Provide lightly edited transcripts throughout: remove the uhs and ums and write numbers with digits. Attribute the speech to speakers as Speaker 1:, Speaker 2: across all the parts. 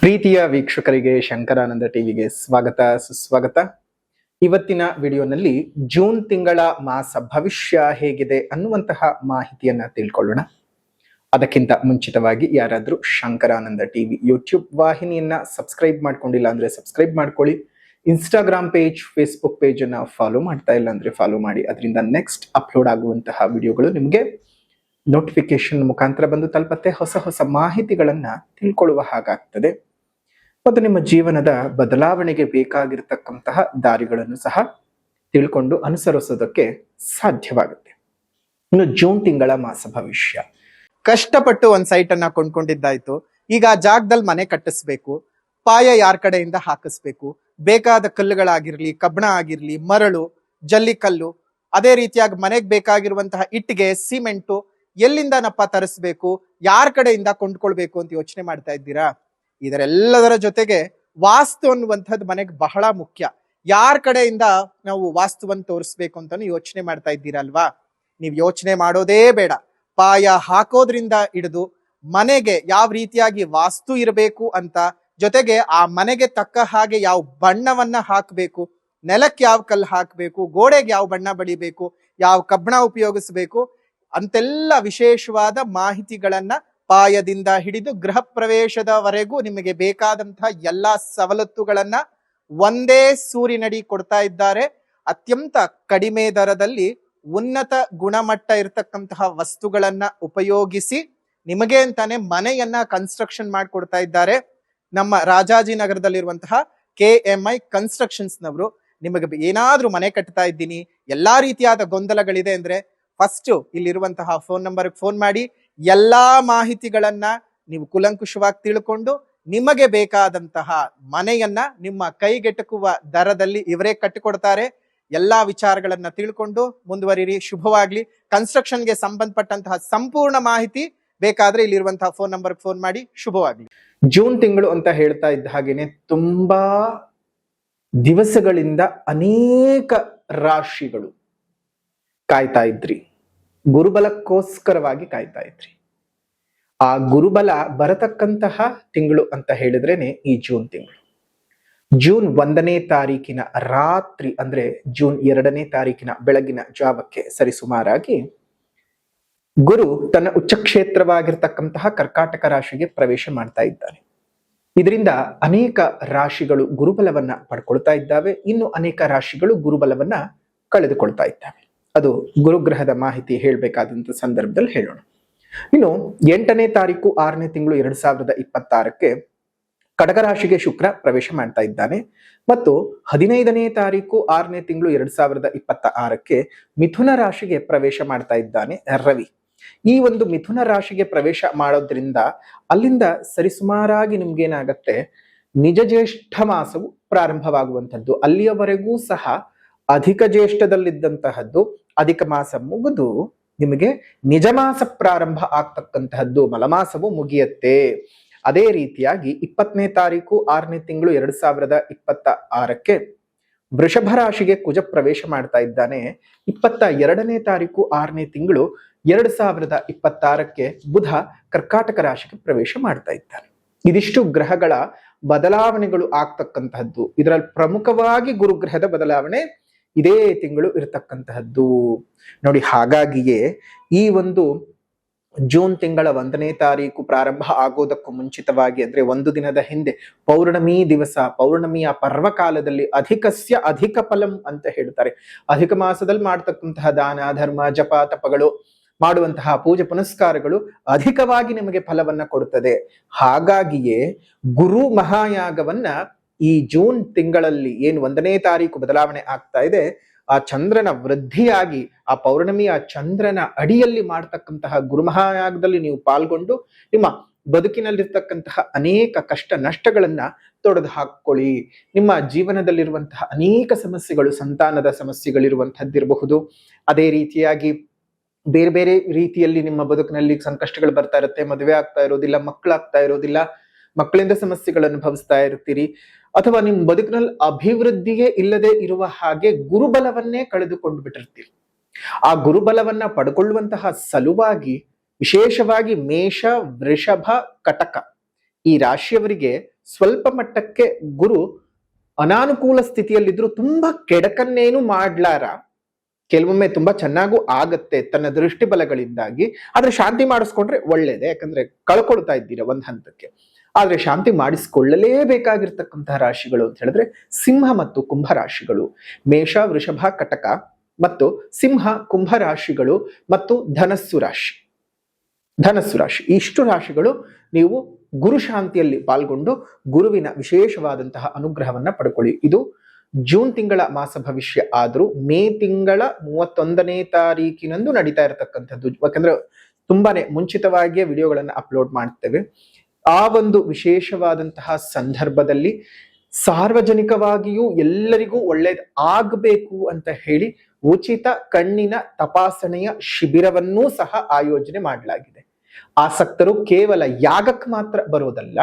Speaker 1: ಪ್ರೀತಿಯ ವೀಕ್ಷಕರಿಗೆ ಶಂಕರಾನಂದ ಟಿವಿಗೆ ಸ್ವಾಗತ ಸುಸ್ವಾಗತ. ಇವತ್ತಿನ ವಿಡಿಯೋನಲ್ಲಿ ಜೂನ್ ತಿಂಗಳ ಮಾಸ ಭವಿಷ್ಯ ಹೇಗಿದೆ ಅನ್ನುವಂತಹ ಮಾಹಿತಿಯನ್ನ ತಿಳ್ಕೊಳ್ಳೋಣ. ಅದಕ್ಕಿಂತ ಮುಂಚಿತವಾಗಿ ಯಾರಾದ್ರೂ ಶಂಕರಾನಂದ ಟಿವಿ ಯೂಟ್ಯೂಬ್ ವಾಹಿನಿಯನ್ನ ಸಬ್ಸ್ಕ್ರೈಬ್ ಮಾಡ್ಕೊಂಡಿಲ್ಲ ಅಂದ್ರೆ ಸಬ್ಸ್ಕ್ರೈಬ್ ಮಾಡ್ಕೊಳ್ಳಿ. ಇನ್ಸ್ಟಾಗ್ರಾಮ್ ಪೇಜ್, ಫೇಸ್ಬುಕ್ ಪೇಜ್ ಅನ್ನ ಫಾಲೋ ಮಾಡ್ತಾ ಇಲ್ಲ ಅಂದ್ರೆ ಫಾಲೋ ಮಾಡಿ. ಅದರಿಂದ ನೆಕ್ಸ್ಟ್ ಅಪ್ಲೋಡ್ ಆಗುವಂತಹ ವಿಡಿಯೋಗಳು ನಿಮಗೆ ನೋಟಿಫಿಕೇಶನ್ ಮುಖಾಂತರ ಬಂದು ತಲುಪತ್ತೆ. ಹೊಸ ಹೊಸ ಮಾಹಿತಿಗಳನ್ನ ತಿಳ್ಕೊಳ್ಳುವ ಹಾಗಾಗ್ತದೆ ಮತ್ತು ನಿಮ್ಮ ಜೀವನದ ಬದಲಾವಣೆಗೆ ಬೇಕಾಗಿರ್ತಕ್ಕಂತಹ ದಾರಿಗಳನ್ನು ಸಹ ತಿಳ್ಕೊಂಡು ಅನುಸರಿಸೋದಕ್ಕೆ ಸಾಧ್ಯವಾಗುತ್ತೆ. ಇನ್ನು ಜೂನ್ ತಿಂಗಳ ಮಾಸ ಭವಿಷ್ಯ. ಕಷ್ಟಪಟ್ಟು ಒಂದ್ ಸೈಟ್ ಅನ್ನ ಕೊಂಡ್ಕೊಂಡಿದ್ದಾಯ್ತು, ಈಗ ಆ ಜಾಗದಲ್ಲಿ ಮನೆ ಕಟ್ಟಿಸ್ಬೇಕು, ಪಾಯ ಯಾರ ಕಡೆಯಿಂದ ಹಾಕಿಸ್ಬೇಕು, ಬೇಕಾದ ಕಲ್ಲುಗಳಾಗಿರ್ಲಿ, ಕಬ್ಬಣ ಆಗಿರ್ಲಿ, ಮರಳು, ಜಲ್ಲಿಕಲ್ಲು, ಅದೇ ರೀತಿಯಾಗಿ ಮನೆಗೆ ಬೇಕಾಗಿರುವಂತಹ ಇಟ್ಟಿಗೆ, ಸಿಮೆಂಟು ಎಲ್ಲಿಂದನಪ್ಪ ತರಿಸ್ಬೇಕು, ಯಾರ ಕಡೆಯಿಂದ ಕೊಂಡ್ಕೊಳ್ಬೇಕು ಅಂತ ಯೋಚನೆ ಮಾಡ್ತಾ ಇದ್ದೀರಾ? ಇದರೆಲ್ಲದರ ಜೊತೆಗೆ ವಾಸ್ತು ಅನ್ನುವಂಥದ್ದು ಮನೆಗೆ ಬಹಳ ಮುಖ್ಯ. ಯಾರ ಕಡೆಯಿಂದ ನಾವು ವಾಸ್ತುವನ್ನು ತೋರಿಸ್ಬೇಕು ಅಂತಾನು ಯೋಚನೆ ಮಾಡ್ತಾ ಇದ್ದೀರಲ್ವಾ? ನೀವು ಯೋಚನೆ ಮಾಡೋದೇ ಬೇಡ. ಪಾಯ ಹಾಕೋದ್ರಿಂದ ಹಿಡಿದು ಮನೆಗೆ ಯಾವ ರೀತಿಯಾಗಿ ವಾಸ್ತು ಇರಬೇಕು ಅಂತ, ಜೊತೆಗೆ ಆ ಮನೆಗೆ ತಕ್ಕ ಹಾಗೆ ಯಾವ ಬಣ್ಣವನ್ನ ಹಾಕಬೇಕು, ನೆಲಕ್ಕೆ ಯಾವ ಕಲ್ಲು ಹಾಕಬೇಕು, ಗೋಡೆಗೆ ಯಾವ ಬಣ್ಣ ಬಳಿಬೇಕು, ಯಾವ ಕಬ್ಬಣ ಉಪಯೋಗಿಸಬೇಕು ಅಂತೆಲ್ಲ ವಿಶೇಷವಾದ ಮಾಹಿತಿಗಳನ್ನ ಪಾಯದಿಂದ ಹಿಡಿದು ಗೃಹ ಪ್ರವೇಶದವರೆಗೂ ನಿಮಗೆ ಬೇಕಾದಂತಹ ಎಲ್ಲಾ ಸವಲತ್ತುಗಳನ್ನ ಒಂದೇ ಸೂರಿನಡಿ ಕೊಡ್ತಾ ಇದ್ದಾರೆ. ಅತ್ಯಂತ ಕಡಿಮೆ ದರದಲ್ಲಿ ಉನ್ನತ ಗುಣಮಟ್ಟ ಇರತಕ್ಕಂತಹ ವಸ್ತುಗಳನ್ನ ಉಪಯೋಗಿಸಿ ನಿಮಗೆ ಅಂತಾನೆ ಮನೆಯನ್ನ ಕನ್ಸ್ಟ್ರಕ್ಷನ್ ಮಾಡಿಕೊಡ್ತಾ ಇದ್ದಾರೆ. ನಮ್ಮ ರಾಜಾಜಿನಗರದಲ್ಲಿರುವಂತಹ KMI ಕನ್ಸ್ಟ್ರಕ್ಷನ್ಸ್ ನವರು ನಿಮಗೆ ಏನಾದ್ರೂ ಮನೆ ಕಟ್ತಾ ಇದ್ದೀನಿ, ಎಲ್ಲಾ ರೀತಿಯಾದ ಗೊಂದಲಗಳಿದೆ ಅಂದ್ರೆ ಫಸ್ಟ್ ಇಲ್ಲಿರುವಂತಹ ಫೋನ್ ನಂಬರ್ಗೆ ಫೋನ್ ಮಾಡಿ ಎಲ್ಲಾ ಮಾಹಿತಿಗಳನ್ನ ನೀವು ಕುಲಂಕುಷವಾಗಿ ತಿಳ್ಕೊಂಡು ನಿಮಗೆ ಬೇಕಾದಂತಹ ಮನೆಯನ್ನ ನಿಮ್ಮ ಕೈಗೆಟಕುವ ದರದಲ್ಲಿ ಇವರೇ ಕಟ್ಟಿಕೊಡ್ತಾರೆ. ಎಲ್ಲಾ ವಿಚಾರಗಳನ್ನ ತಿಳ್ಕೊಂಡು ಮುಂದುವರಿರಿ. ಶುಭವಾಗ್ಲಿ. ಕನ್ಸ್ಟ್ರಕ್ಷನ್ಗೆ ಸಂಬಂಧಪಟ್ಟಂತಹ ಸಂಪೂರ್ಣ ಮಾಹಿತಿ ಬೇಕಾದ್ರೆ ಇಲ್ಲಿರುವಂತಹ ಫೋನ್ ನಂಬರ್ಗೆ ಫೋನ್ ಮಾಡಿ. ಶುಭವಾಗ್ಲಿ. ಜೂನ್ ತಿಂಗಳು ಅಂತ ಹೇಳ್ತಾ ಇದ್ದ ಹಾಗೇನೆ ತುಂಬಾ ದಿವಸಗಳಿಂದ ಅನೇಕ ರಾಶಿಗಳು ಕಾಯ್ತಾ ಇದ್ರಿ, ಗುರುಬಲಕ್ಕೋಸ್ಕರವಾಗಿ ಕಾಯ್ತಾ ಇದ್ರಿ. ಆ ಗುರುಬಲ ಬರತಕ್ಕಂತಹ ತಿಂಗಳು ಅಂತ ಹೇಳಿದ್ರೇನೆ ಈ ಜೂನ್ ತಿಂಗಳು. ಜೂನ್ 1ನೇ ತಾರೀಕಿನ ರಾತ್ರಿ ಅಂದ್ರೆ ಜೂನ್ 2ನೇ ತಾರೀಕಿನ ಬೆಳಗಿನ ಜಾವಕ್ಕೆ ಸರಿಸುಮಾರಾಗಿ ಗುರು ತನ್ನ ಉಚ್ಚಕ್ಷೇತ್ರವಾಗಿರ್ತಕ್ಕಂತಹ ಕರ್ಕಾಟಕ ರಾಶಿಗೆ ಪ್ರವೇಶ ಮಾಡ್ತಾ ಇದ್ದಾನೆ. ಇದರಿಂದ ಅನೇಕ ರಾಶಿಗಳು ಗುರುಬಲವನ್ನ ಪಡ್ಕೊಳ್ತಾ ಇದ್ದಾವೆ, ಇನ್ನು ಅನೇಕ ರಾಶಿಗಳು ಗುರುಬಲವನ್ನ ಕಳೆದುಕೊಳ್ತಾ ಇದ್ದಾವೆ. ಅದು ಗುರುಗ್ರಹದ ಮಾಹಿತಿ ಹೇಳ್ಬೇಕಾದಂತ ಸಂದರ್ಭದಲ್ಲಿ ಹೇಳೋಣ. ಇನ್ನು 8ನೇ ತಾರೀಕು 6ನೇ ತಿಂಗಳು 2026ಕ್ಕೆ ಕಡಗರಾಶಿಗೆ ಶುಕ್ರ ಪ್ರವೇಶ ಮಾಡ್ತಾ ಇದ್ದಾನೆ ಮತ್ತು 15ನೇ ತಾರೀಕು 6ನೇ ತಿಂಗಳು 2026ಕ್ಕೆ ಮಿಥುನ ರಾಶಿಗೆ ಪ್ರವೇಶ ಮಾಡ್ತಾ ಇದ್ದಾನೆ ರವಿ. ಈ ಒಂದು ಮಿಥುನ ರಾಶಿಗೆ ಪ್ರವೇಶ ಮಾಡೋದ್ರಿಂದ ಅಲ್ಲಿಂದ ಸರಿಸುಮಾರಾಗಿ ನಿಮ್ಗೇನಾಗತ್ತೆ, ನಿಜ ಜ್ಯೇಷ್ಠ ಮಾಸವು ಪ್ರಾರಂಭವಾಗುವಂಥದ್ದು. ಅಲ್ಲಿಯವರೆಗೂ ಸಹ ಅಧಿಕ ಜ್ಯೇಷ್ಠದಲ್ಲಿದ್ದಂತಹದ್ದು ಅಧಿಕ ಮಾಸ ಮುಗಿದು ನಿಮಗೆ ನಿಜ ಮಾಸ ಪ್ರಾರಂಭ ಆಗ್ತಕ್ಕಂತಹದ್ದು, ಮಲಮಾಸವು ಮುಗಿಯತ್ತೆ. ಅದೇ ರೀತಿಯಾಗಿ 20ನೇ ತಾರೀಕು 6ನೇ ತಿಂಗಳು 2026ಕ್ಕೆ ವೃಷಭ ರಾಶಿಗೆ ಕುಜ ಪ್ರವೇಶ ಮಾಡ್ತಾ ಇದ್ದಾನೆ. 22ನೇ ತಾರೀಕು 6ನೇ ತಿಂಗಳು 2026ಕ್ಕೆ ಬುಧ ಕರ್ಕಾಟಕ ರಾಶಿಗೆ ಪ್ರವೇಶ ಮಾಡ್ತಾ ಇದ್ದಾನೆ. ಇದಿಷ್ಟು ಗ್ರಹಗಳ ಬದಲಾವಣೆಗಳು ಆಗ್ತಕ್ಕಂತಹದ್ದು. ಇದರಲ್ಲಿ ಪ್ರಮುಖವಾಗಿ ಗುರುಗ್ರಹದ ಬದಲಾವಣೆ ಇದೇ ತಿಂಗಳು ಇರತಕ್ಕಂತಹದ್ದು ನೋಡಿ. ಹಾಗಾಗಿಯೇ ಈ ಒಂದು ಜೂನ್ ತಿಂಗಳ 1ನೇ ತಾರೀಕು ಪ್ರಾರಂಭ ಆಗೋದಕ್ಕೂ ಮುಂಚಿತವಾಗಿ ಅಂದ್ರೆ ಒಂದು ದಿನದ ಹಿಂದೆ ಪೌರ್ಣಮಿ ದಿವಸ, ಪೌರ್ಣಮಿಯ ಪರ್ವಕಾಲದಲ್ಲಿ ಅಧಿಕಸ್ಯ ಅಧಿಕ ಫಲಂ ಅಂತ ಹೇಳ್ತಾರೆ. ಅಧಿಕ ಮಾಸದಲ್ಲಿ ಮಾಡ್ತಕ್ಕಂತಹ ದಾನ ಧರ್ಮ ಜಪ ತಪಗಳು, ಮಾಡುವಂತಹ ಪೂಜೆ ಪುನಸ್ಕಾರಗಳು ಅಧಿಕವಾಗಿ ನಿಮಗೆ ಫಲವನ್ನ ಕೊಡುತ್ತದೆ. ಹಾಗಾಗಿಯೇ ಗುರು ಮಹಾಯಾಗವನ್ನ ಈ ಜೂನ್ ತಿಂಗಳಲ್ಲಿ ಏನು 1ನೇ ತಾರೀಕು ಬದಲಾವಣೆ ಆಗ್ತಾ ಇದೆ, ಆ ಚಂದ್ರನ ವೃದ್ಧಿಯಾಗಿ ಆ ಪೌರ್ಣಮಿಯ ಚಂದ್ರನ ಅಡಿಯಲ್ಲಿ ಮಾಡ್ತಕ್ಕಂತಹ ಗುರುಮಹಾಯಾಗದಲ್ಲಿ ನೀವು ಪಾಲ್ಗೊಂಡು ನಿಮ್ಮ ಬದುಕಿನಲ್ಲಿರ್ತಕ್ಕಂತಹ ಅನೇಕ ಕಷ್ಟ ನಷ್ಟಗಳನ್ನ ತೊಡೆದು ಹಾಕೊಳ್ಳಿ. ನಿಮ್ಮ ಜೀವನದಲ್ಲಿರುವಂತಹ ಅನೇಕ ಸಮಸ್ಯೆಗಳು, ಸಂತಾನದ ಸಮಸ್ಯೆಗಳಿರುವಂತಹದ್ದಿರಬಹುದು, ಅದೇ ರೀತಿಯಾಗಿ ಬೇರೆ ಬೇರೆ ರೀತಿಯಲ್ಲಿ ನಿಮ್ಮ ಬದುಕಿನಲ್ಲಿ ಸಂಕಷ್ಟಗಳು ಬರ್ತಾ ಇರುತ್ತೆ. ಮದುವೆ ಆಗ್ತಾ ಇರೋದಿಲ್ಲ, ಮಕ್ಕಳಾಗ್ತಾ ಇರೋದಿಲ್ಲ, ಮಕ್ಕಳಿಂದ ಸಮಸ್ಯೆಗಳನ್ನು ಅನುಭವಿಸ್ತಾ ಇರ್ತೀರಿ, ಅಥವಾ ನಿಮ್ಮ ಬದುಕಿನಲ್ಲಿ ಅಭಿವೃದ್ಧಿಯೇ ಇಲ್ಲದೆ ಇರುವ ಹಾಗೆ ಗುರುಬಲವನ್ನೇ ಕಳೆದುಕೊಂಡು ಬಿಟ್ಟಿರ್ತೀರಿ. ಆ ಗುರುಬಲವನ್ನ ಪಡ್ಕೊಳ್ಳುವಂತಹ ಸಲುವಾಗಿ ವಿಶೇಷವಾಗಿ ಮೇಷ, ವೃಷಭ, ಕಟಕ ಈ ರಾಶಿಯವರಿಗೆ ಸ್ವಲ್ಪ ಮಟ್ಟಕ್ಕೆ ಗುರು ಅನಾನುಕೂಲ ಸ್ಥಿತಿಯಲ್ಲಿದ್ರು ತುಂಬಾ ಕೆಡಕನ್ನೇನು ಮಾಡ್ಲಾರ, ಕೆಲವೊಮ್ಮೆ ತುಂಬಾ ಚೆನ್ನಾಗೂ ಆಗತ್ತೆ ತನ್ನ ದೃಷ್ಟಿ ಬಲಗಳಿಂದಾಗಿ. ಆದ್ರೆ ಶಾಂತಿ ಮಾಡಿಸ್ಕೊಂಡ್ರೆ ಒಳ್ಳೇದೆ, ಯಾಕಂದ್ರೆ ಕಳ್ಕೊಳ್ತಾ ಇದ್ದೀರಾ ಒಂದ್ ಹಂತಕ್ಕೆ. ಆದ್ರೆ ಶಾಂತಿ ಮಾಡಿಸ್ಕೊಳ್ಳಲೇಬೇಕಾಗಿರ್ತಕ್ಕಂತಹ ರಾಶಿಗಳು ಅಂತ ಹೇಳಿದ್ರೆ ಸಿಂಹ ಮತ್ತು ಕುಂಭ ರಾಶಿಗಳು. ಮೇಷ, ವೃಷಭ, ಕಟಕ ಮತ್ತು ಸಿಂಹ, ಕುಂಭ ರಾಶಿಗಳು ಮತ್ತು ಧನಸ್ಸು ರಾಶಿ ಇಷ್ಟು ರಾಶಿಗಳು ನೀವು ಗುರು ಶಾಂತಿಯಲ್ಲಿ ಪಾಲ್ಗೊಂಡು ಗುರುವಿನ ವಿಶೇಷವಾದಂತಹ ಅನುಗ್ರಹವನ್ನ ಪಡ್ಕೊಳ್ಳಿ. ಇದು ಜೂನ್ ತಿಂಗಳ ಮಾಸ ಭವಿಷ್ಯ. ಆದ್ರೂ ಮೇ ತಿಂಗಳ 31ನೇ ತಾರೀಕಿನಂದು ನಡೀತಾ ಇರತಕ್ಕಂಥದ್ದು, ಯಾಕಂದ್ರೆ ತುಂಬಾನೇ ಮುಂಚಿತವಾಗಿಯೇ ವಿಡಿಯೋಗಳನ್ನ ಅಪ್ಲೋಡ್ ಮಾಡ್ತೇವೆ. ಆ ಒಂದು ವಿಶೇಷವಾದಂತಹ ಸಂದರ್ಭದಲ್ಲಿ ಸಾರ್ವಜನಿಕವಾಗಿಯೂ ಎಲ್ಲರಿಗೂ ಒಳ್ಳೇದು ಆಗಬೇಕು ಅಂತ ಹೇಳಿ ಉಚಿತ ಕಣ್ಣಿನ ತಪಾಸಣೆಯ ಶಿಬಿರವನ್ನೂ ಸಹ ಆಯೋಜನೆ ಮಾಡಲಾಗಿದೆ. ಆಸಕ್ತರು ಕೇವಲ ಯಾಗಕ್ಕೆ ಮಾತ್ರ ಬರೋದಲ್ಲ,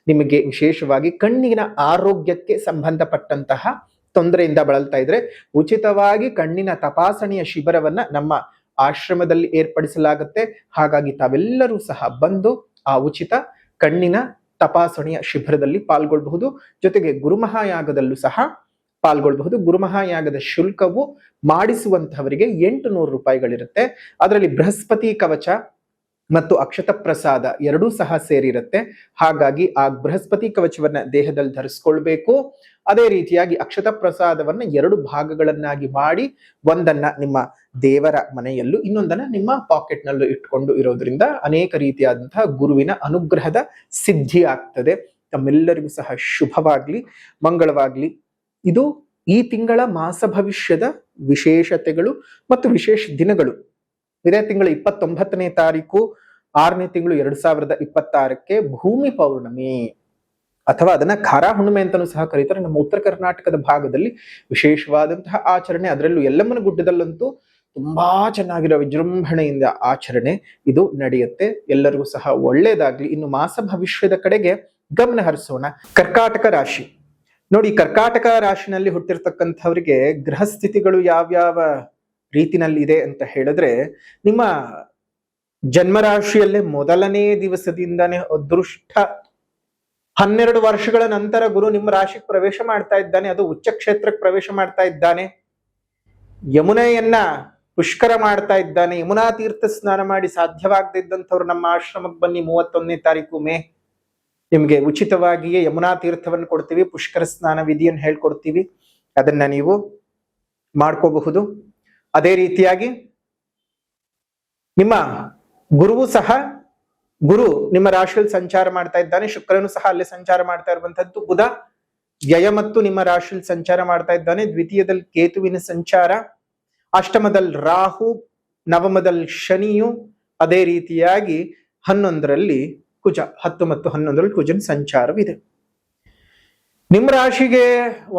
Speaker 1: ನಿಮಗೆ ವಿಶೇಷವಾಗಿ ಕಣ್ಣಿನ ಆರೋಗ್ಯಕ್ಕೆ ಸಂಬಂಧಪಟ್ಟಂತಹ ತೊಂದರೆಯಿಂದ ಬಳಲ್ತಾ ಇದ್ರೆ ಉಚಿತವಾಗಿ ಕಣ್ಣಿನ ತಪಾಸಣೆಯ ಶಿಬಿರವನ್ನ ನಮ್ಮ ಆಶ್ರಮದಲ್ಲಿ ಏರ್ಪಡಿಸಲಾಗುತ್ತೆ. ಹಾಗಾಗಿ ತಾವೆಲ್ಲರೂ ಸಹ ಬಂದು ಆ ಉಚಿತ ಕಣ್ಣಿನ ತಪಾಸಣೆಯ ಶಿಬಿರದಲ್ಲಿ ಪಾಲ್ಗೊಳ್ಳಬಹುದು. ಜೊತೆಗೆ ಗುರುಮಹಾಯಾಗದಲ್ಲೂ ಸಹ ಪಾಲ್ಗೊಳ್ಳಬಹುದು. ಗುರುಮಹಾಯಾಗದ ಶುಲ್ಕವು ಮಾಡಿಸುವಂತಹವರಿಗೆ 800 ರೂಪಾಯಿಗಳಿರುತ್ತೆ. ಅದರಲ್ಲಿ ಬೃಹಸ್ಪತಿ ಕವಚ ಮತ್ತು ಅಕ್ಷತ ಪ್ರಸಾದ ಎರಡೂ ಸಹ ಸೇರಿರುತ್ತೆ. ಹಾಗಾಗಿ ಆ ಬೃಹಸ್ಪತಿ ಕವಚವನ್ನ ದೇಹದಲ್ಲಿ ಧರಿಸ್ಕೊಳ್ಬೇಕು. ಅದೇ ರೀತಿಯಾಗಿ ಅಕ್ಷತ ಪ್ರಸಾದವನ್ನ 2 ಭಾಗಗಳನ್ನಾಗಿ ಮಾಡಿ ಒಂದನ್ನ ನಿಮ್ಮ ದೇವರ ಮನೆಯಲ್ಲೂ ಇನ್ನೊಂದನ್ನ ನಿಮ್ಮ ಪಾಕೆಟ್ ನಲ್ಲೂ ಇಟ್ಕೊಂಡು ಇರೋದ್ರಿಂದ ಅನೇಕ ರೀತಿಯಾದಂತಹ ಗುರುವಿನ ಅನುಗ್ರಹದ ಸಿದ್ಧಿ ಆಗ್ತದೆ. ತಮ್ಮೆಲ್ಲರಿಗೂ ಸಹ ಶುಭವಾಗ್ಲಿ, ಮಂಗಳವಾಗ್ಲಿ. ಇದು ಈ ತಿಂಗಳ ಮಾಸ ಭವಿಷ್ಯದ ವಿಶೇಷತೆಗಳು ಮತ್ತು ವಿಶೇಷ ದಿನಗಳು. ಇದೇ ತಿಂಗಳ 29ನೇ ತಾರೀಕು 6ನೇ ತಿಂಗಳು 2026ಕ್ಕೆ ಭೂಮಿ ಪೌರ್ಣಮಿ ಅಥವಾ ಅದನ್ನ ಖಾರ ಹುಣ್ಣಿಮೆ ಅಂತಾನೂ ಸಹ ಕರೀತಾರೆ. ನಮ್ಮ ಉತ್ತರ ಕರ್ನಾಟಕದ ಭಾಗದಲ್ಲಿ ವಿಶೇಷವಾದಂತಹ ಆಚರಣೆ, ಅದರಲ್ಲೂ ಯಲ್ಲಮ್ಮನ ಗುಡ್ಡದಲ್ಲಂತೂ ತುಂಬಾ ಚೆನ್ನಾಗಿರೋ ವಿಜೃಂಭಣೆಯಿಂದ ಆಚರಣೆ ಇದು ನಡೆಯುತ್ತೆ. ಎಲ್ಲರಿಗೂ ಸಹ ಒಳ್ಳೇದಾಗ್ಲಿ. ಇನ್ನು ಮಾಸ ಭವಿಷ್ಯದ ಕಡೆಗೆ ಗಮನ ಹರಿಸೋಣ. ಕರ್ಕಾಟಕ ರಾಶಿ ನೋಡಿ, ಕರ್ಕಾಟಕ ರಾಶಿನಲ್ಲಿ ಹುಟ್ಟಿರ್ತಕ್ಕಂಥವರಿಗೆ ಗ್ರಹ ಸ್ಥಿತಿಗಳು ಯಾವ್ಯಾವ ರೀತಿನಲ್ಲಿ ಇದೆ ಅಂತ ಹೇಳಿದ್ರೆ, ನಿಮ್ಮ ಜನ್ಮರಾಶಿಯಲ್ಲೇ ಮೊದಲನೇ ದಿವಸದಿಂದಾನೇ ಅದೃಷ್ಟ. 12 ವರ್ಷಗಳ ನಂತರ ಗುರು ನಿಮ್ಮ ರಾಶಿಗೆ ಪ್ರವೇಶ ಮಾಡ್ತಾ ಇದ್ದಾನೆ. ಅದು ಉಚ್ಚ ಕ್ಷೇತ್ರಕ್ಕೆ ಪ್ರವೇಶ ಮಾಡ್ತಾ ಇದ್ದಾನೆ. ಯಮುನೆಯನ್ನ ಪುಷ್ಕರ ಮಾಡ್ತಾ ಇದ್ದಾನೆ. ಯಮುನಾ ತೀರ್ಥ ಸ್ನಾನ ಮಾಡಿ ಸಾಧ್ಯವಾಗದಿದ್ದಂಥವ್ರು ನಮ್ಮ ಆಶ್ರಮಕ್ಕೆ ಬನ್ನಿ. 31ನೇ ತಾರೀಕು ಮೇ ನಿಮ್ಗೆ ಉಚಿತವಾಗಿಯೇ ಯಮುನಾ ತೀರ್ಥವನ್ನು ಕೊಡ್ತೀವಿ. ಪುಷ್ಕರ ಸ್ನಾನ ವಿಧಿಯನ್ನು ಹೇಳ್ಕೊಡ್ತೀವಿ. ಅದನ್ನ ನೀವು ಮಾಡ್ಕೋಬಹುದು. ಅದೇ ರೀತಿಯಾಗಿ ನಿಮ್ಮ ಗುರುವು ಸಹ, ಗುರು ನಿಮ್ಮ ರಾಶಿಯಲ್ಲಿ ಸಂಚಾರ ಮಾಡ್ತಾ ಇದ್ದಾನೆ. ಶುಕ್ರನು ಸಹ ಅಲ್ಲಿ ಸಂಚಾರ ಮಾಡ್ತಾ ಇರುವಂತದ್ದು. ಬುಧ ವ್ಯಯ ಮತ್ತು ನಿಮ್ಮ ರಾಶಿಯಲ್ಲಿ ಸಂಚಾರ ಮಾಡ್ತಾ ಇದ್ದಾನೆ. ದ್ವಿತೀಯದಲ್ಲಿ ಕೇತುವಿನ ಸಂಚಾರ, ಅಷ್ಟಮದಲ್ಲಿ ರಾಹು, ನವಮದಲ್ಲಿ ಶನಿಯು, ಅದೇ ರೀತಿಯಾಗಿ 11ರಲ್ಲಿ ಕುಜ, 10 ಮತ್ತು 11ರಲ್ಲಿ ಕುಜನ ಸಂಚಾರವಿದೆ. ನಿಮ್ಮ ರಾಶಿಗೆ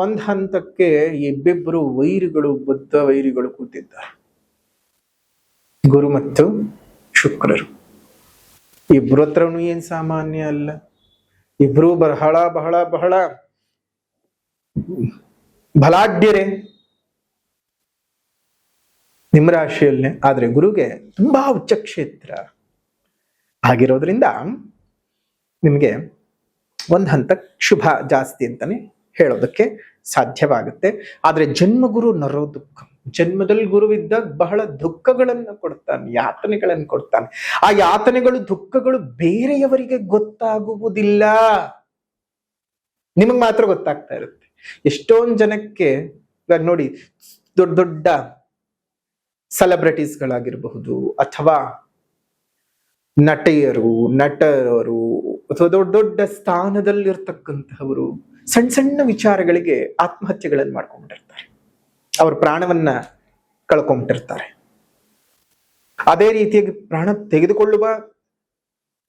Speaker 1: ಒಂದ್ ಹಂತಕ್ಕೆ ಇಬ್ಬಿಬ್ಬರು ವೈರಿಗಳು, ಬದ್ಧ ವೈರಿಗಳು ಕೂತಿದ್ದಾರೆ. ಗುರು ಮತ್ತು ಶುಕ್ರರು ಇಬ್ರು ಹತ್ರನು ಏನ್ ಸಾಮಾನ್ಯ ಅಲ್ಲ. ಇಬ್ರು ಬಹಳ ಬಹಳ ಬಹಳ ಬಲಾಢ್ಯರೇ ನಿಮ್ಮ ರಾಶಿಯಲ್ಲೇ. ಆದ್ರೆ ಗುರುಗೆ ತುಂಬಾ ಉಚ್ಚ ಕ್ಷೇತ್ರ ಆಗಿರೋದ್ರಿಂದ ನಿಮ್ಗೆ ಒಂದ್ ಹಂತ ಶುಭ ಜಾಸ್ತಿ ಅಂತಾನೆ ಹೇಳೋದಕ್ಕೆ ಸಾಧ್ಯವಾಗುತ್ತೆ. ಆದ್ರೆ ಜನ್ಮಗುರು ನರೋ ದುಃಖ, ಜನ್ಮದಲ್ಲಿ ಗುರುವಿದ್ದಾಗ ಬಹಳ ದುಃಖಗಳನ್ನು ಕೊಡ್ತಾನೆ, ಯಾತನೆಗಳನ್ನು ಕೊಡ್ತಾನೆ. ಆ ಯಾತನೆಗಳು, ದುಃಖಗಳು ಬೇರೆಯವರಿಗೆ ಗೊತ್ತಾಗುವುದಿಲ್ಲ, ನಿಮಗ್ ಮಾತ್ರ ಗೊತ್ತಾಗ್ತಾ ಇರುತ್ತೆ. ಎಷ್ಟೊಂದು ಜನಕ್ಕೆ ಇವಾಗ ನೋಡಿ, ದೊಡ್ಡ ದೊಡ್ಡ ಸೆಲೆಬ್ರಿಟೀಸ್ಗಳಾಗಿರಬಹುದು ಅಥವಾ ನಟಿಯರು, ನಟರು ಅಥವಾ ದೊಡ್ಡ ದೊಡ್ಡ ಸ್ಥಾನದಲ್ಲಿರ್ತಕ್ಕಂಥವರು ಸಣ್ಣ ಸಣ್ಣ ವಿಚಾರಗಳಿಗೆ ಆತ್ಮಹತ್ಯೆಗಳನ್ನು ಮಾಡ್ಕೊಂಡಿರ್ತಾರೆ. ಅವ್ರ ಪ್ರಾಣವನ್ನ ಕಳ್ಕೊಂಡ್ಬಿಟ್ಟಿರ್ತಾರೆ. ಅದೇ ರೀತಿಯಾಗಿ ಪ್ರಾಣ ತೆಗೆದುಕೊಳ್ಳುವ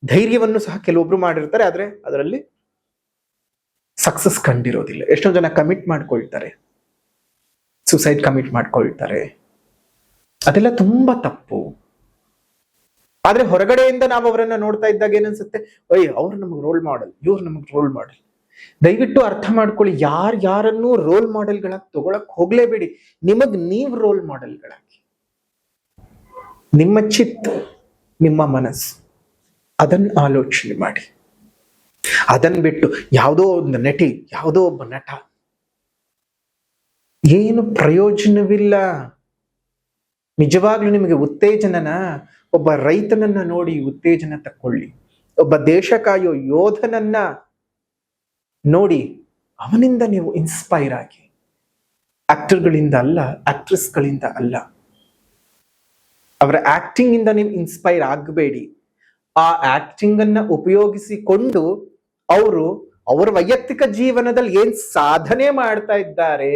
Speaker 1: ಧೈರ್ಯವನ್ನು ಸಹ ಕೆಲವೊಬ್ರು ಮಾಡಿರ್ತಾರೆ. ಆದ್ರೆ ಅದರಲ್ಲಿ ಸಕ್ಸಸ್ ಕಂಡಿರೋದಿಲ್ಲ. ಎಷ್ಟೋ ಜನ ಕಮಿಟ್ ಮಾಡ್ಕೊಳ್ತಾರೆ, ಸುಸೈಡ್ ಕಮಿಟ್ ಮಾಡ್ಕೊಳ್ತಾರೆ. ಅದೆಲ್ಲ ತುಂಬಾ ತಪ್ಪು. ಆದ್ರೆ ಹೊರಗಡೆಯಿಂದ ನಾವು ಅವರನ್ನ ನೋಡ್ತಾ ಇದ್ದಾಗ ಏನನ್ಸುತ್ತೆ, ಅವ್ರು ನಮಗ್ ರೋಲ್ ಮಾಡೆಲ್, ಇವ್ರು ನಮಗ್ ರೋಲ್ ಮಾಡೆಲ್. ದಯವಿಟ್ಟು ಅರ್ಥ ಮಾಡ್ಕೊಳ್ಳಿ, ಯಾರನ್ನೂ ರೋಲ್ ಮಾಡೆಲ್ಗಳಾಗಿ ತಗೊಳಕ್ ಹೋಗ್ಲೇಬೇಡಿ. ನಿಮಗ್ ನೀವ್ ರೋಲ್ ಮಾಡೆಲ್ಗಳಾಗಿ, ನಿಮ್ಮ ಚಿತ್ತ, ನಿಮ್ಮ ಮನಸ್ಸು, ಅದನ್ನ ಆಲೋಚನೆ ಮಾಡಿ. ಅದನ್ ಬಿಟ್ಟು ಯಾವುದೋ ಒಂದು ನಟಿ, ಯಾವುದೋ ಒಬ್ಬ ನಟ, ಏನು ಪ್ರಯೋಜನವಿಲ್ಲ. ನಿಜವಾಗ್ಲೂ ನಿಮಗೆ ಉತ್ತೇಜನನ ಒಬ್ಬ ರೈತನನ್ನ ನೋಡಿ ಉತ್ತೇಜನ ತಕ್ಕೊಳ್ಳಿ, ಒಬ್ಬ ದೇಶ ಕಾಯೋ ಯೋಧನನ್ನ ನೋಡಿ ಅವನಿಂದ ನೀವು ಇನ್ಸ್ಪೈರ್ ಆಗಿ. ಆಕ್ಟರ್ಗಳಿಂದ ಅಲ್ಲ, ಆಕ್ಟ್ರೆಸ್ಗಳಿಂದ ಅಲ್ಲ, ಅವರ ಆಕ್ಟಿಂಗ್ ಇಂದ ನೀವು ಇನ್ಸ್ಪೈರ್ ಆಗಬೇಡಿ. ಆ ಆಕ್ಟಿಂಗ್ ಅನ್ನ ಉಪಯೋಗಿಸಿಕೊಂಡು ಅವರು ಅವರ ವೈಯಕ್ತಿಕ ಜೀವನದಲ್ಲಿ ಏನ್ ಸಾಧನೆ ಮಾಡ್ತಾ ಇದ್ದಾರೆ,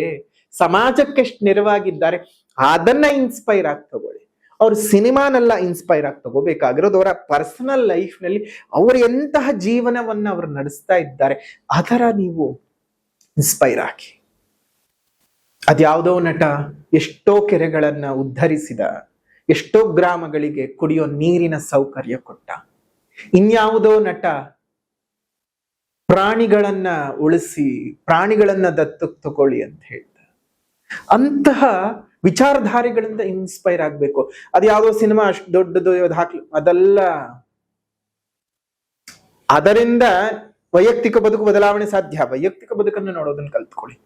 Speaker 1: ಸಮಾಜಕ್ಕೆ ಎಷ್ಟು ನೆರವಾಗಿದ್ದಾರೆ, ಅದನ್ನ ಇನ್ಸ್ಪೈರ್ ಆಗಿ ತಗೊಳ್ಳಿ. ಅವ್ರ ಸಿನಿಮಾನೆಲ್ಲ ಇನ್ಸ್ಪೈರ್ ಆಗಿ ತಗೋಬೇಕಾಗಿರೋದು ಅವರ ಪರ್ಸನಲ್ ಲೈಫ್ ನಲ್ಲಿ ಅವರು ಎಂತಹ ಜೀವನವನ್ನ ಅವರು ನಡೆಸ್ತಾ ಇದ್ದಾರೆ ಅದರ ನೀವು ಇನ್ಸ್ಪೈರ್ ಆಗಿ. ಅದ್ಯಾವುದೋ ನಟ ಎಷ್ಟೋ ಕೆರೆಗಳನ್ನ ಉದ್ಧರಿಸಿದ, ಎಷ್ಟೋ ಗ್ರಾಮಗಳಿಗೆ ಕುಡಿಯೋ ನೀರಿನ ಸೌಕರ್ಯ ಕೊಟ್ಟ. ಇನ್ಯಾವುದೋ ನಟ ಪ್ರಾಣಿಗಳನ್ನ ಉಳಿಸಿ, ಪ್ರಾಣಿಗಳನ್ನ ದತ್ತಕ್ಕೆ ತಗೊಳ್ಳಿ ಅಂತ ಹೇಳ್ದ. ಅಂತಹ ವಿಚಾರಧಾರೆಗಳಿಂದ ಇನ್ಸ್ಪೈರ್ ಆಗ್ಬೇಕು. ಅದು ಯಾವುದೋ ಸಿನಿಮಾ ಅಷ್ಟು ದೊಡ್ಡದು ಹಾಕ್ಲಿ, ಅದೆಲ್ಲ. ಅದರಿಂದ ವೈಯಕ್ತಿಕ ಬದುಕು ಬದಲಾವಣೆ ಸಾಧ್ಯ. ವೈಯಕ್ತಿಕ ಬದುಕನ್ನು ನೋಡೋದನ್ನ ಕಲ್ತ್ಕೊಳ್ಳಿ.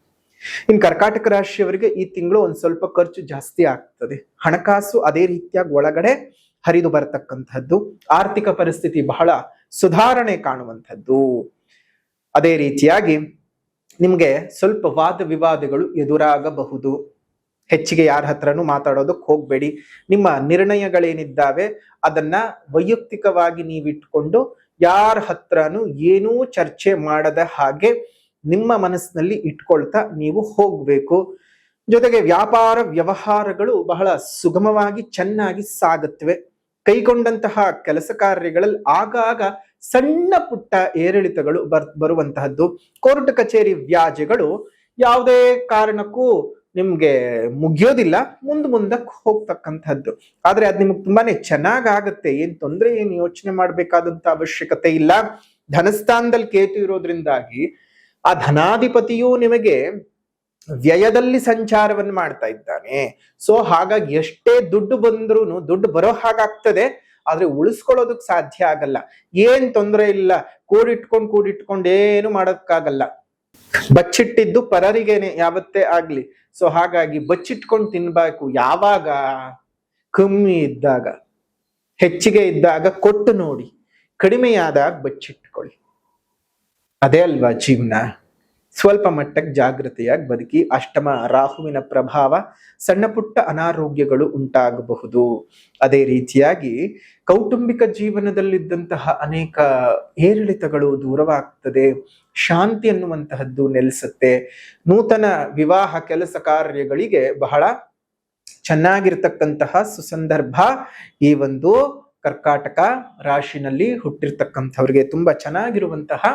Speaker 1: ಇನ್ ಕರ್ಕಾಟಕ ರಾಶಿಯವರಿಗೆ ಈ ತಿಂಗಳು ಒಂದ್ ಸ್ವಲ್ಪ ಖರ್ಚು ಜಾಸ್ತಿ ಆಗ್ತದೆ. ಹಣಕಾಸು ಅದೇ ರೀತಿಯಾಗಿ ಒಳಗಡೆ ಹರಿದು ಬರತಕ್ಕಂಥದ್ದು. ಆರ್ಥಿಕ ಪರಿಸ್ಥಿತಿ ಬಹಳ ಸುಧಾರಣೆ ಕಾಣುವಂಥದ್ದು. ಅದೇ ರೀತಿಯಾಗಿ ನಿಮ್ಗೆ ಸ್ವಲ್ಪ ವಾದ ವಿವಾದಗಳು ಎದುರಾಗಬಹುದು. ಹೆಚ್ಚಿಗೆ ಯಾರ ಹತ್ರನೂ ಮಾತಾಡೋದಕ್ಕೆ ಹೋಗ್ಬೇಡಿ. ನಿಮ್ಮ ನಿರ್ಣಯಗಳೇನಿದ್ದಾವೆ ಅದನ್ನ ವೈಯಕ್ತಿಕವಾಗಿ ನೀವಿಟ್ಕೊಂಡು ಯಾರ ಹತ್ರನೂ ಏನೂ ಚರ್ಚೆ ಮಾಡದ ಹಾಗೆ ನಿಮ್ಮ ಮನಸ್ಸಿನಲ್ಲಿ ಇಟ್ಕೊಳ್ತಾ ನೀವು ಹೋಗ್ಬೇಕು. ಜೊತೆಗೆ ವ್ಯಾಪಾರ ವ್ಯವಹಾರಗಳು ಬಹಳ ಸುಗಮವಾಗಿ ಚೆನ್ನಾಗಿ ಸಾಗುತ್ತವೆ. ಕೈಗೊಂಡಂತಹ ಕೆಲಸ ಕಾರ್ಯಗಳಲ್ಲಿ ಆಗಾಗ ಸಣ್ಣ ಪುಟ್ಟ ಏರಿಳಿತಗಳು ಬರುವಂತಹದ್ದು. ಕೋರ್ಟ್ ಕಚೇರಿ ವ್ಯಾಜ್ಯಗಳು ಯಾವುದೇ ಕಾರಣಕ್ಕೂ ನಿಮ್ಗೆ ಮುಗಿಯೋದಿಲ್ಲ, ಮುಂದಕ್ಕೆ ಹೋಗ್ತಕ್ಕಂಥದ್ದು. ಆದ್ರೆ ಅದ್ ನಿಮ್ಗೆ ತುಂಬಾನೇ ಚೆನ್ನಾಗಾಗತ್ತೆ, ಏನ್ ತೊಂದ್ರೆ, ಏನ್ ಯೋಚನೆ ಮಾಡ್ಬೇಕಾದಂತ ಅವಶ್ಯಕತೆ ಇಲ್ಲ. ಧನಸ್ಥಾನದಲ್ಲಿ ಕೇತು ಇರೋದ್ರಿಂದಾಗಿ ಆ ಧನಾಧಿಪತಿಯು ನಿಮಗೆ ವ್ಯಯದಲ್ಲಿ ಸಂಚಾರವನ್ನು ಮಾಡ್ತಾ ಇದ್ದಾನೆ. ಸೊ ಹಾಗಾಗಿ ಎಷ್ಟೇ ದುಡ್ಡು ಬಂದ್ರೂ ದುಡ್ಡು ಬರೋ ಹಾಗಾಗ್ತದೆ, ಆದ್ರೆ ಉಳಿಸ್ಕೊಳ್ಳೋದಕ್ ಸಾಧ್ಯ ಆಗಲ್ಲ. ಏನ್ ತೊಂದರೆ ಇಲ್ಲ, ಕೂಡಿಟ್ಕೊಂಡು ಏನು ಮಾಡೋದಕ್ಕಾಗಲ್ಲ. ಬಚ್ಚಿಟ್ಟಿದ್ದು ಪರರಿಗೇನೆ ಯಾವತ್ತೇ ಆಗ್ಲಿ. ಸೊ ಹಾಗಾಗಿ ಬಚ್ಚಿಟ್ಕೊಂಡು ತಿನ್ಬೇಕು. ಯಾವಾಗ? ಕಮ್ಮಿ ಇದ್ದಾಗ, ಹೆಚ್ಚಿಗೆ ಇದ್ದಾಗ ಕೊಟ್ಟು ನೋಡಿ, ಕಡಿಮೆಯಾದಾಗ ಬಚ್ಚಿಟ್ಕೊಳ್ಳಿ. ಅದೇ ಅಲ್ವಾ ಜೀವನ. ಸ್ವಲ್ಪ ಮಟ್ಟಕ್ಕೆ ಜಾಗೃತಿಯಾಗಿ ಬದುಕಿ. ಅಷ್ಟಮ ರಾಹುವಿನ ಪ್ರಭಾವ, ಸಣ್ಣ ಪುಟ್ಟ ಅನಾರೋಗ್ಯಗಳು ಉಂಟಾಗಬಹುದು. ಅದೇ ರೀತಿಯಾಗಿ ಕೌಟುಂಬಿಕ ಜೀವನದಲ್ಲಿದ್ದಂತಹ ಅನೇಕ ಏರಿಳಿತಗಳು ದೂರವಾಗ್ತದೆ. ಶಾಂತಿ ಅನ್ನುವಂತಹದ್ದು ನೆಲೆಸುತ್ತೆ. ನೂತನ ವಿವಾಹ ಕೆಲಸ ಕಾರ್ಯಗಳಿಗೆ ಬಹಳ ಚೆನ್ನಾಗಿರ್ತಕ್ಕಂತಹ ಸುಸಂದರ್ಭ ಈ ಒಂದು ಕರ್ಕಾಟಕ ರಾಶಿನಲ್ಲಿ ಹುಟ್ಟಿರ್ತಕ್ಕಂಥವ್ರಿಗೆ ತುಂಬಾ ಚೆನ್ನಾಗಿರುವಂತಹ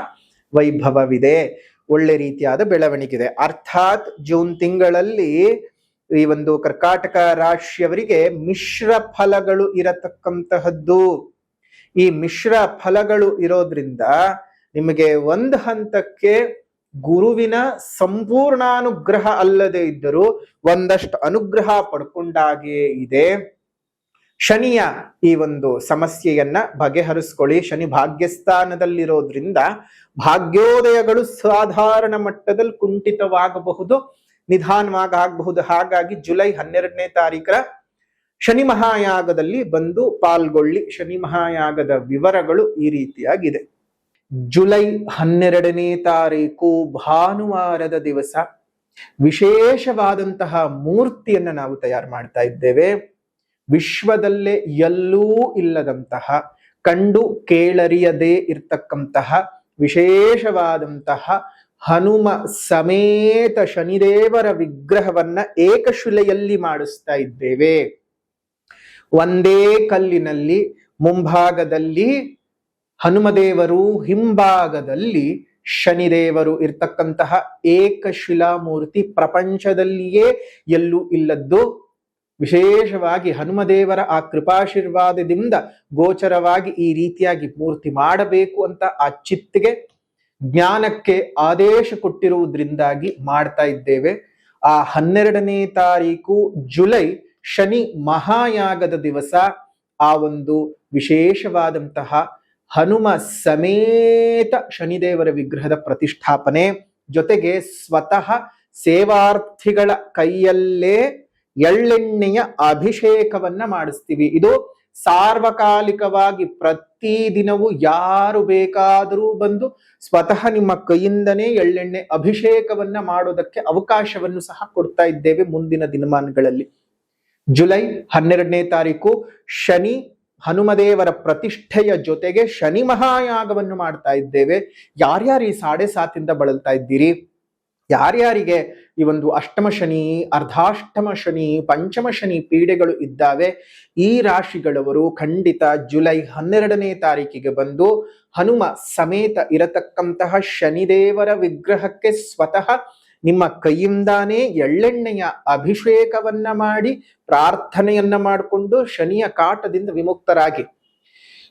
Speaker 1: ವೈಭವವಿದೆ. ಒಳ್ಳೆ ರೀತಿಯಾದ ಬೆಳವಣಿಗೆ. ಅರ್ಥಾತ್ ಜೂನ್ ತಿಂಗಳಲ್ಲಿ ಈ ಒಂದು ಕರ್ಕಾಟಕ ರಾಶಿಯವರಿಗೆ ಮಿಶ್ರ ಫಲಗಳು ಇರತಕ್ಕಂತಹದ್ದು. ಈ ಮಿಶ್ರ ಫಲಗಳು ಇರೋದ್ರಿಂದ ನಿಮಗೆ ಒಂದು ಹಂತಕ್ಕೆ ಗುರುವಿನ ಸಂಪೂರ್ಣಾನುಗ್ರಹ ಅಲ್ಲದೆ ಇದ್ದರೂ ಒಂದಷ್ಟು ಅನುಗ್ರಹ ಪಡ್ಕೊಂಡಾಗೆ ಇದೆ. ಶನಿಯ ಈ ಒಂದು ಸಮಸ್ಯೆಯನ್ನ ಬಗೆಹರಿಸ್ಕೊಳ್ಳಿ. ಶನಿ ಭಾಗ್ಯಸ್ಥಾನದಲ್ಲಿರೋದ್ರಿಂದ ಭಾಗ್ಯೋದಯಗಳು ಸಾಧಾರಣ ಮಟ್ಟದಲ್ಲಿ ಕುಂಠಿತವಾಗಬಹುದು, ನಿಧಾನವಾಗಿ ಆಗಬಹುದು. ಹಾಗಾಗಿ ಜುಲೈ 12ನೇ ತಾರೀಖರ ಶನಿ ಮಹಾಯಾಗದಲ್ಲಿ ಬಂದು ಪಾಲ್ಗೊಳ್ಳಿ. ಶನಿ ಮಹಾಯಾಗದ ವಿವರಗಳು ಈ ರೀತಿಯಾಗಿದೆ. ಜುಲೈ 12ನೇ ತಾರೀಕು ಭಾನುವಾರದ ದಿವಸ ವಿಶೇಷವಾದಂತಹ ಮೂರ್ತಿಯನ್ನ ನಾವು ತಯಾರು ಮಾಡ್ತಾ ಇದ್ದೇವೆ. ವಿಶ್ವದಲ್ಲೇ ಎಲ್ಲೂ ಇಲ್ಲದಂತಹ, ಕಂಡು ಕೇಳರಿಯದೇ ಇರ್ತಕ್ಕಂತಹ ವಿಶೇಷವಾದಂತಹ ಹನುಮ ಸಮೇತ ಶನಿದೇವರ ವಿಗ್ರಹವನ್ನ ಏಕಶಿಲೆಯಲ್ಲಿ ಮಾಡಿಸ್ತಾ ಇದ್ದೇವೆ. ಒಂದೇ ಕಲ್ಲಿನಲ್ಲಿ ಮುಂಭಾಗದಲ್ಲಿ ಹನುಮದೇವರು, ಹಿಂಭಾಗದಲ್ಲಿ ಶನಿದೇವರು ಇರ್ತಕ್ಕಂತಹ ಏಕಶಿಲಾ ಮೂರ್ತಿ ಪ್ರಪಂಚದಲ್ಲಿಯೇ ಎಲ್ಲೂ ಇಲ್ಲದ್ದು. ವಿಶೇಷವಾಗಿ ಹನುಮದೇವರ ಆ ಕೃಪಾಶೀರ್ವಾದದಿಂದ ಗೋಚರವಾಗಿ ಈ ರೀತಿಯಾಗಿ ಮೂರ್ತಿ ಮಾಡಬೇಕು ಅಂತ ಆ ಚಿತ್ತಿಗೆ, ಜ್ಞಾನಕ್ಕೆ ಆದೇಶ ಕೊಟ್ಟಿರುವುದರಿಂದಾಗಿ ಮಾಡ್ತಾ ಇದ್ದೇವೆ. ಆ 12ನೇ ತಾರೀಕು ಜುಲೈ ಶನಿ ಮಹಾಯಾಗದ ದಿವಸ ಆ ಒಂದು ವಿಶೇಷವಾದಂತಹ ಹನುಮ ಸಮೇತ ಶನಿದೇವರ ವಿಗ್ರಹದ ಪ್ರತಿಷ್ಠಾಪನೆ, ಜೊತೆಗೆ ಸ್ವತಃ ಸೇವಾರ್ಥಿಗಳ ಕೈಯಲ್ಲೇ ಎಳ್ಳೆಣ್ಣೆಯ ಅಭಿಷೇಕವನ್ನ ಮಾಡಿಸ್ತೀವಿ. ಇದು ಸಾರ್ವಕಾಲಿಕವಾಗಿ ಪ್ರತಿದಿನವೂ ಯಾರು ಬೇಕಾದರೂ ಬಂದು ಸ್ವತಃ ನಿಮ್ಮ ಕೈಯಿಂದನೇ ಎಳ್ಳೆಣ್ಣೆ ಅಭಿಷೇಕವನ್ನ ಮಾಡೋದಕ್ಕೆ ಅವಕಾಶವನ್ನು ಸಹ ಕೊಡ್ತಾ ಇದ್ದೇವೆ ಮುಂದಿನ ದಿನಮಾನಗಳಲ್ಲಿ. ಜುಲೈ 12ನೇ ತಾರೀಕು ಶನಿ ಹನುಮದೇವರ ಪ್ರತಿಷ್ಠೆಯ ಜೊತೆಗೆ ಶನಿ ಮಹಾಯಾಗವನ್ನು ಮಾಡ್ತಾ ಇದ್ದೇವೆ. ಯಾರ್ಯಾರು ಈ 7.5 ಬಳಲ್ತಾ ಇದ್ದೀರಿ, ಯಾರ್ಯಾರಿಗೆ ಈ ಒಂದು ಅಷ್ಟಮ ಶನಿ, ಅರ್ಧಾಷ್ಟಮ ಶನಿ, ಪಂಚಮ ಶನಿ ಪೀಡೆಗಳು ಇದ್ದಾವೆ, ಈ ರಾಶಿಗಳವರು ಖಂಡಿತ ಜುಲೈ 12ನೇ ತಾರೀಕಿಗೆ ಬಂದು ಹನುಮ ಸಮೇತ ಇರತಕ್ಕಂತಹ ಶನಿದೇವರ ವಿಗ್ರಹಕ್ಕೆ ಸ್ವತಃ ನಿಮ್ಮ ಕೈಯಿಂದಾನೇ ಎಳ್ಳೆಣ್ಣೆಯ ಅಭಿಷೇಕವನ್ನ ಮಾಡಿ ಪ್ರಾರ್ಥನೆಯನ್ನ ಮಾಡಿಕೊಂಡು ಶನಿಯ ಕಾಟದಿಂದ ವಿಮುಕ್ತರಾಗಿ.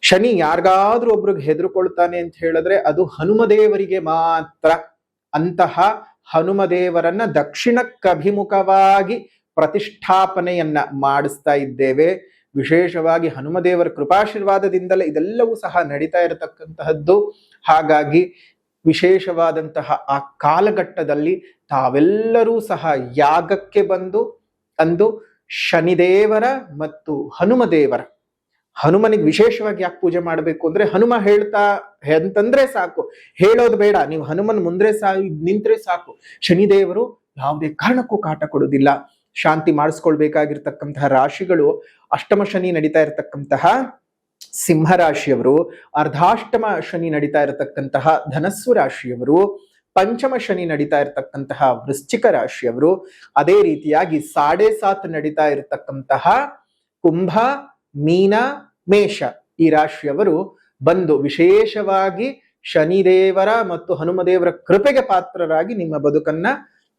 Speaker 1: ಶನಿ ಯಾರಿಗಾದ್ರೂ ಒಬ್ರಿಗೆ ಹೆದರ್ಕೊಳ್ತಾನೆ ಅಂತ ಹೇಳಿದ್ರೆ ಅದು ಹನುಮದೇವರಿಗೆ ಮಾತ್ರ. ಅಂತಹ ಹನುಮದೇವರನ್ನ ದಕ್ಷಿಣಕ್ಕಭಿಮುಖವಾಗಿ ಪ್ರತಿಷ್ಠಾಪನೆಯನ್ನ ಮಾಡಿಸ್ತಾ ಇದ್ದೇವೆ. ವಿಶೇಷವಾಗಿ ಹನುಮದೇವರ ಕೃಪಾಶೀರ್ವಾದದಿಂದಲೇ ಇದೆಲ್ಲವೂ ಸಹ ನಡೀತಾ ಇರತಕ್ಕಂತಹದ್ದು. ಹಾಗಾಗಿ ವಿಶೇಷವಾದಂತಹ ಆ ಕಾಲಘಟ್ಟದಲ್ಲಿ ತಾವೆಲ್ಲರೂ ಸಹ ಯಾಗಕ್ಕೆ ಬಂದು ಅಂದು ಶನಿದೇವರ ಮತ್ತು ಹನುಮದೇವರ, ಹನುಮನಿಗೆ ವಿಶೇಷವಾಗಿ ಯಾಕೆ ಪೂಜೆ ಮಾಡಬೇಕು ಅಂದ್ರೆ ಹನುಮ ಹೇಳ್ತಾ ಅಂತಂದ್ರೆ ಸಾಕು, ಹೇಳೋದು ಬೇಡ, ನೀವು ಹನುಮನ್ ಮುಂದ್ರೆ ನಿಂತ್ರೆ ಸಾಕು, ಶನಿದೇವರು ಯಾವುದೇ ಕಾರಣಕ್ಕೂ ಕಾಟ ಕೊಡುವುದಿಲ್ಲ. ಶಾಂತಿ ಮಾಡಿಸ್ಕೊಳ್ಬೇಕಾಗಿರ್ತಕ್ಕಂತಹ ರಾಶಿಗಳು ಅಷ್ಟಮ ಶನಿ ನಡೀತಾ ಇರತಕ್ಕಂತಹ ಸಿಂಹ ರಾಶಿಯವರು, ಅರ್ಧಾಷ್ಟಮ ಶನಿ ನಡೀತಾ ಇರತಕ್ಕಂತಹ ಧನಸ್ಸು ರಾಶಿಯವರು, ಪಂಚಮ ಶನಿ ನಡೀತಾ ಇರತಕ್ಕಂತಹ ವೃಶ್ಚಿಕ ರಾಶಿಯವರು, ಅದೇ ರೀತಿಯಾಗಿ 7.5 ನಡೀತಾ ಇರತಕ್ಕಂತಹ ಕುಂಭ, ಮೀನ, ಮೇಷ ಈ ರಾಶಿಯವರು ಬಂದು ವಿಶೇಷವಾಗಿ ಶನಿದೇವರ ಮತ್ತು ಹನುಮದೇವರ ಕೃಪೆಗೆ ಪಾತ್ರರಾಗಿ ನಿಮ್ಮ ಬದುಕನ್ನ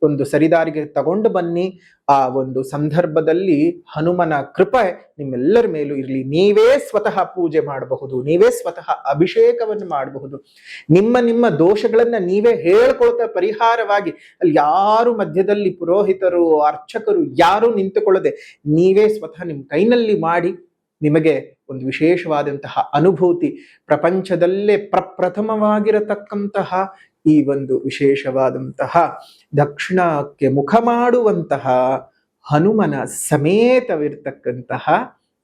Speaker 1: ಒಂದು ಸರಿದಾರಿಗೆ ತಗೊಂಡು ಬನ್ನಿ. ಆ ಒಂದು ಸಂದರ್ಭದಲ್ಲಿ ಹನುಮನ ಕೃಪೆ ನಿಮ್ಮೆಲ್ಲರ ಮೇಲೂ ಇರಲಿ. ನೀವೇ ಸ್ವತಃ ಪೂಜೆ ಮಾಡಬಹುದು, ನೀವೇ ಸ್ವತಃ ಅಭಿಷೇಕವನ್ನು ಮಾಡಬಹುದು. ನಿಮ್ಮ ದೋಷಗಳನ್ನ ನೀವೇ ಹೇಳ್ಕೊಳ್ತಾ ಪರಿಹಾರವಾಗಿ, ಅಲ್ಲಿ ಯಾರು ಮಧ್ಯದಲ್ಲಿ ಪುರೋಹಿತರು, ಅರ್ಚಕರು ಯಾರು ನಿಂತುಕೊಳ್ಳದೆ ನೀವೇ ಸ್ವತಃ ನಿಮ್ಮ ಕೈನಲ್ಲಿ ಮಾಡಿ ನಿಮಗೆ ಒಂದು ವಿಶೇಷವಾದಂತಹ ಅನುಭೂತಿ, ಪ್ರಪಂಚದಲ್ಲೇ ಪ್ರಪ್ರಥಮವಾಗಿರತಕ್ಕಂತಹ ಈ ಒಂದು ವಿಶೇಷವಾದಂತಹ ದಕ್ಷಿಣಕ್ಕೆ ಮುಖ ಮಾಡುವಂತಹ ಹನುಮನ ಸಮೇತವಿರ್ತಕ್ಕಂತಹ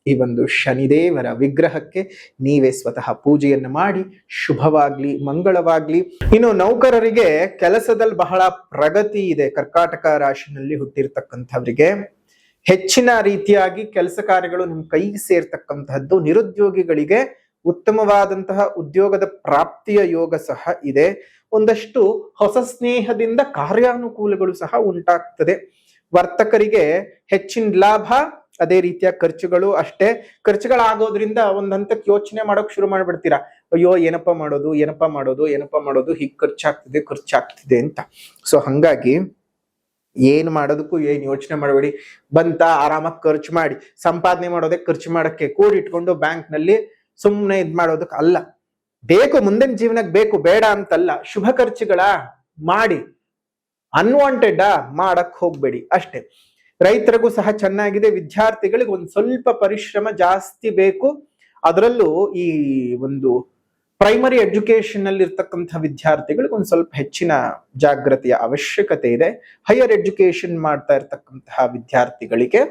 Speaker 1: ಈ ಒಂದು ಶನಿದೇವರ ವಿಗ್ರಹಕ್ಕೆ ನೀವೇ ಸ್ವತಃ ಪೂಜೆಯನ್ನು ಮಾಡಿ ಶುಭವಾಗ್ಲಿ, ಮಂಗಳವಾಗ್ಲಿ. ಇನ್ನು ನೌಕರರಿಗೆ ಕೆಲಸದಲ್ಲಿ ಬಹಳ ಪ್ರಗತಿ ಇದೆ. ಕರ್ಕಾಟಕ ರಾಶಿನಲ್ಲಿ ಹುಟ್ಟಿರ್ತಕ್ಕಂಥವರಿಗೆ ಹೆಚ್ಚಿನ ರೀತಿಯಾಗಿ ಕೆಲಸ ಕಾರ್ಯಗಳು ನಿಮ್ಮ ಕೈಗೆ ಸೇರ್ತಕ್ಕಂತಹದ್ದು. ನಿರುದ್ಯೋಗಿಗಳಿಗೆ ಉತ್ತಮವಾದಂತಹ ಉದ್ಯೋಗದ ಪ್ರಾಪ್ತಿಯ ಯೋಗ ಸಹ ಇದೆ. ಒಂದಷ್ಟು ಹೊಸ ಸ್ನೇಹದಿಂದ ಕಾರ್ಯಾನುಕೂಲಗಳು ಸಹ ಉಂಟಾಗ್ತದೆ. ವರ್ತಕರಿಗೆ ಹೆಚ್ಚಿನ ಲಾಭ, ಅದೇ ರೀತಿಯ ಖರ್ಚುಗಳು ಅಷ್ಟೇ. ಖರ್ಚುಗಳಾಗೋದ್ರಿಂದ ಒಂದ್ ಹಂತಕ್ಕೆ ಯೋಚನೆ ಮಾಡೋಕ್ ಶುರು ಮಾಡ್ಬಿಡ್ತೀರಾ, ಅಯ್ಯೋ ಏನಪ್ಪಾ ಮಾಡೋದು, ಹೀಗ್ ಖರ್ಚಾಗ್ತಿದೆ ಅಂತ. ಸೊ ಹಂಗಾಗಿ ಏನ್ ಮಾಡೋದಕ್ಕೂ ಏನ್ ಯೋಚನೆ ಮಾಡಬೇಡಿ. ಬಂತ ಆರಾಮಾಗಿ ಖರ್ಚು ಮಾಡಿ, ಸಂಪಾದನೆ ಮಾಡೋದೇ ಖರ್ಚು ಮಾಡಕ್ಕೆ, ಕೂಡಿಟ್ಕೊಂಡು ಬ್ಯಾಂಕ್ ನಲ್ಲಿ ಸುಮ್ಮನೆ ಇದ್ ಮಾಡೋದಕ್ಕೆ ಅಲ್ಲ. ಬೇಕು, ಮುಂದಿನ ಜೀವನಕ್ಕೆ ಬೇಕು, ಬೇಡ ಅಂತಲ್ಲ. ಶುಭ ಖರ್ಚುಗಳ ಮಾಡಿ, ಅನ್ವಾಂಟೆಡ್ ಮಾಡಕ್ ಹೋಗ್ಬೇಡಿ ಅಷ್ಟೇ. ರೈತರಿಗೂ ಸಹ ಚೆನ್ನಾಗಿದೆ. ವಿದ್ಯಾರ್ಥಿಗಳಿಗೆ ಒಂದ್ ಸ್ವಲ್ಪ ಪರಿಶ್ರಮ ಜಾಸ್ತಿ ಬೇಕು. ಅದರಲ್ಲೂ ಈ ಒಂದು ಪ್ರೈಮರಿ ಎಜುಕೇಶನ್ ಅಲ್ಲಿ ಇರ್ತಕ್ಕಂಥ ವಿದ್ಯಾರ್ಥಿಗಳಿಗೆ ಒಂದ್ ಸ್ವಲ್ಪ ಹೆಚ್ಚಿನ ಜಾಗೃತಿಯ ಅವಶ್ಯಕತೆ ಇದೆ. ಹೈಯರ್ ಎಜುಕೇಶನ್ ಮಾಡ್ತಾ ಇರ್ತಕ್ಕಂತಹ ವಿದ್ಯಾರ್ಥಿಗಳಿಗೆ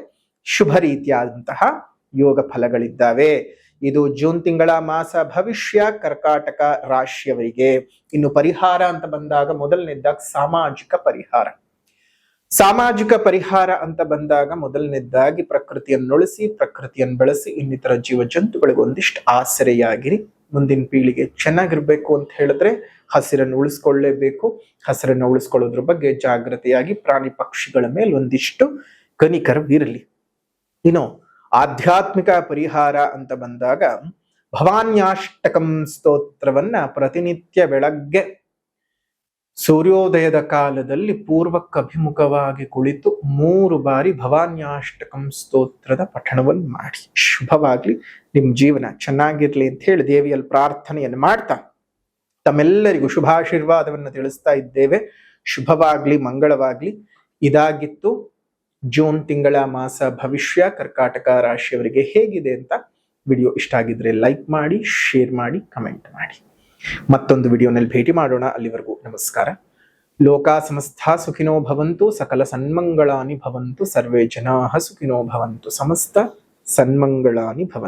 Speaker 1: ಶುಭ ರೀತಿಯಾದಂತಹ ಯೋಗ ಫಲಗಳಿದ್ದಾವೆ. ಇದು ಜೂನ್ ತಿಂಗಳ ಮಾಸ ಭವಿಷ್ಯ ಕರ್ಕಾಟಕ ರಾಶಿಯವರಿಗೆ. ಇನ್ನು ಪರಿಹಾರ ಅಂತ ಬಂದಾಗ ಮೊದಲನೇದಾಗಿ ಸಾಮಾಜಿಕ ಪರಿಹಾರ ಅಂತ ಬಂದಾಗ ಮೊದಲನೇದಾಗಿ ಪ್ರಕೃತಿಯನ್ನುಳಿಸಿ, ಪ್ರಕೃತಿಯನ್ನು ಬೆಳೆಸಿ, ಇನ್ನಿತರ ಜೀವ ಜಂತುಗಳಿಗೆ ಒಂದಿಷ್ಟು ಆಸರೆಯಾಗಿರಿ. ಮುಂದಿನ ಪೀಳಿಗೆ ಚೆನ್ನಾಗಿರ್ಬೇಕು ಅಂತ ಹೇಳಿದ್ರೆ ಹಸಿರನ್ನು ಉಳಿಸ್ಕೊಳ್ಳೇಬೇಕು. ಹಸಿರನ್ನು ಉಳಿಸ್ಕೊಳ್ಳೋದ್ರ ಬಗ್ಗೆ ಜಾಗೃತಿಯಾಗಿ ಪ್ರಾಣಿ ಪಕ್ಷಿಗಳ ಮೇಲೆ ಒಂದಿಷ್ಟು ಕನಿಕರವಿರಲಿ. ಇನ್ನು ಆಧ್ಯಾತ್ಮಿಕ ಪರಿಹಾರ ಅಂತ ಬಂದಾಗ ಭವಾನ್ಯಾಷ್ಟಕಂ ಸ್ತೋತ್ರವನ್ನ ಪ್ರತಿನಿತ್ಯ ಬೆಳಗ್ಗೆ ಸೂರ್ಯೋದಯದ ಕಾಲದಲ್ಲಿ ಪೂರ್ವಕ್ಕಭಿಮುಖವಾಗಿ ಕುಳಿತು 3 ಬಾರಿ ಭವಾನ್ಯಾಷ್ಟಕಂ ಸ್ತೋತ್ರದ ಪಠಣವನ್ನು ಮಾಡಿ. ಶುಭವಾಗ್ಲಿ, ನಿಮ್ ಜೀವನ ಚೆನ್ನಾಗಿರ್ಲಿ ಅಂತ ಹೇಳಿ ದೇವಿಯಲ್ಲಿ ಪ್ರಾರ್ಥನೆಯನ್ನು ಮಾಡ್ತಾ ತಮ್ಮೆಲ್ಲರಿಗೂ ಶುಭಾಶೀರ್ವಾದವನ್ನು ತಿಳಿಸ್ತಾ ಇದ್ದೇವೆ. ಶುಭವಾಗ್ಲಿ, ಮಂಗಳವಾಗ್ಲಿ. ಇದಾಗಿತ್ತು ಜೂನ್ ತಿಂಗಳ ಮಾಸ ಭವಿಷ್ಯ ಕರ್ಕಾಟಕ ರಾಶಿಯವರಿಗೆ ಹೇಗಿದೆ ಅಂತ ವಿಡಿಯೋ ಇಷ್ಟ ಆಗಿದ್ರೆ ಲೈಕ್ ಮಾಡಿ, ಶೇರ್ ಮಾಡಿ, ಕಮೆಂಟ್ ಮಾಡಿ. ಮತ್ತೊಂದು ವಿಡಿಯೋನಲ್ಲಿ ಭೇಟಿ ಮಾಡೋಣ. ಅಲ್ಲಿವರೆಗೂ ನಮಸ್ಕಾರ. ಲೋಕಾ ಸಮಸ್ತಾ ಸುಖಿನೋ ಭವಂತು, ಸಕಲ ಸನ್ಮಂಗಳಾನಿ ಭವಂತು, ಸರ್ವೇ ಜನಾಃ ಸುಖಿನೋ ಭವಂತು, ಸಮಸ್ತ ಸನ್ಮಂಗಳಾನಿ ಭವಂತು.